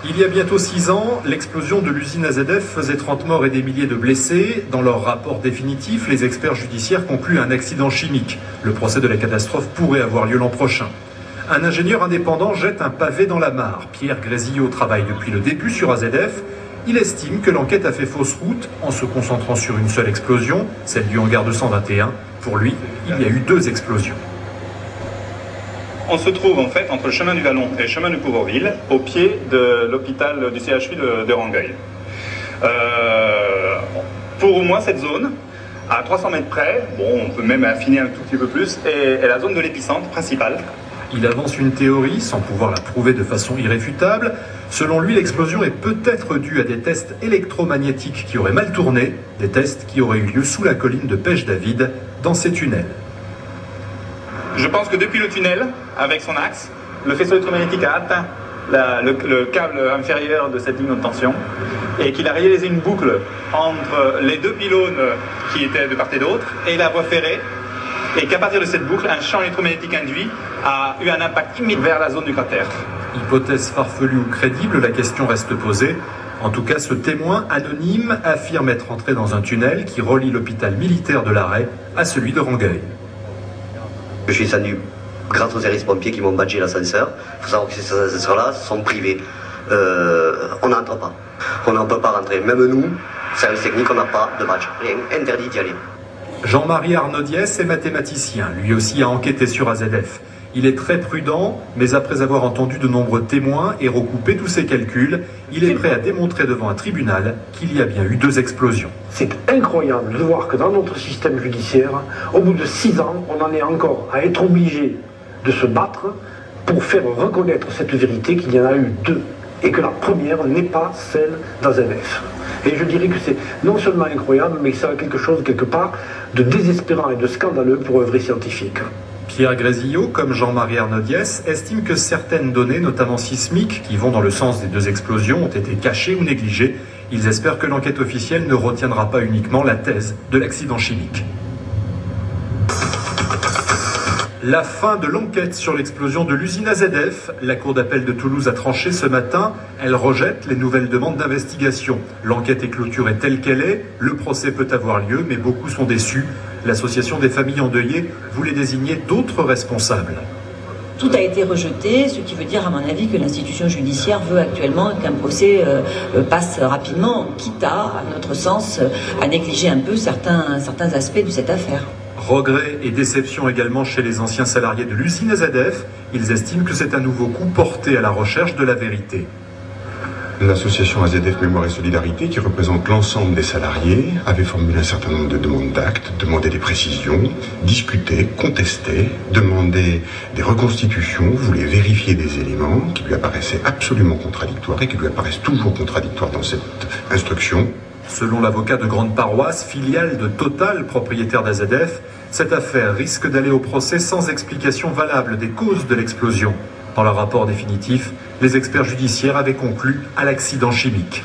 Il y a bientôt 6 ans, l'explosion de l'usine AZF faisait 30 morts et des milliers de blessés. Dans leur rapport définitif, les experts judiciaires concluent un accident chimique. Le procès de la catastrophe pourrait avoir lieu l'an prochain. Un ingénieur indépendant jette un pavé dans la mare. Pierre Grésillo travaille depuis le début sur AZF. Il estime que l'enquête a fait fausse route en se concentrant sur une seule explosion, celle du hangar 221. Pour lui, il y a eu 2 explosions. On se trouve en fait entre le chemin du Vallon et le chemin de Couvreville, au pied de l'hôpital du CHU de Rangueil. Pour moi, cette zone, à 300 mètres près, bon, on peut même affiner un tout petit peu plus, est la zone de l'épicentre principale. Il avance une théorie, sans pouvoir la prouver de façon irréfutable. Selon lui, l'explosion est peut-être due à des tests électromagnétiques qui auraient mal tourné, des tests qui auraient eu lieu sous la colline de Pêche-David, dans ces tunnels. Je pense que depuis le tunnel, avec son axe, le faisceau électromagnétique a atteint le câble inférieur de cette ligne de tension et qu'il a réalisé une boucle entre les 2 pylônes qui étaient de part et d'autre et la voie ferrée, et qu'à partir de cette boucle, un champ électromagnétique induit a eu un impact immédiat vers la zone du cratère. Hypothèse farfelue ou crédible, la question reste posée. En tout cas, ce témoin anonyme affirme être entré dans un tunnel qui relie l'hôpital militaire de l'Arrêt à celui de Rangueil. Je suis descendu grâce aux services pompiers qui m'ont badgé l'ascenseur. Il faut savoir que ces ascenseurs-là sont privés. On n'entre pas. On n'en peut pas rentrer. Même nous, service technique, on n'a pas de badge. Rien, interdit d'y aller. Jean-Marie Arnaudiès est mathématicien. Lui aussi a enquêté sur AZF. Il est très prudent, mais après avoir entendu de nombreux témoins et recoupé tous ses calculs, il est prêt à démontrer devant un tribunal qu'il y a bien eu 2 explosions. C'est incroyable de voir que dans notre système judiciaire, au bout de 6 ans, on en est encore à être obligé de se battre pour faire reconnaître cette vérité qu'il y en a eu 2 et que la première n'est pas celle d'AZF. Et je dirais que c'est non seulement incroyable, mais ça a quelque chose, quelque part, de désespérant et de scandaleux pour un vrai scientifique. Pierre Grésillo, comme Jean-Marie Arnaudiès, estime que certaines données, notamment sismiques, qui vont dans le sens des 2 explosions, ont été cachées ou négligées. Ils espèrent que l'enquête officielle ne retiendra pas uniquement la thèse de l'accident chimique. La fin de l'enquête sur l'explosion de l'usine AZF. La Cour d'appel de Toulouse a tranché ce matin. Elle rejette les nouvelles demandes d'investigation. L'enquête est clôturée telle qu'elle est. Le procès peut avoir lieu, mais beaucoup sont déçus. L'association des familles endeuillées voulait désigner d'autres responsables. Tout a été rejeté, ce qui veut dire, à mon avis, que l'institution judiciaire veut actuellement qu'un procès passe rapidement, quitte à notre sens, à négliger un peu certains aspects de cette affaire. Regrets et déception également chez les anciens salariés de l'usine AZF. Ils estiment que c'est un nouveau coup porté à la recherche de la vérité. L'association AZF Mémoire et Solidarité, qui représente l'ensemble des salariés, avait formulé un certain nombre de demandes d'actes, demandé des précisions, discuté, contesté, demandé des reconstitutions, voulait vérifier des éléments qui lui apparaissaient absolument contradictoires et qui lui apparaissent toujours contradictoires dans cette instruction. Selon l'avocat de Grande Paroisse, filiale de Total, propriétaire d'AZF, cette affaire risque d'aller au procès sans explication valable des causes de l'explosion. Dans leur rapport définitif, les experts judiciaires avaient conclu à l'accident chimique.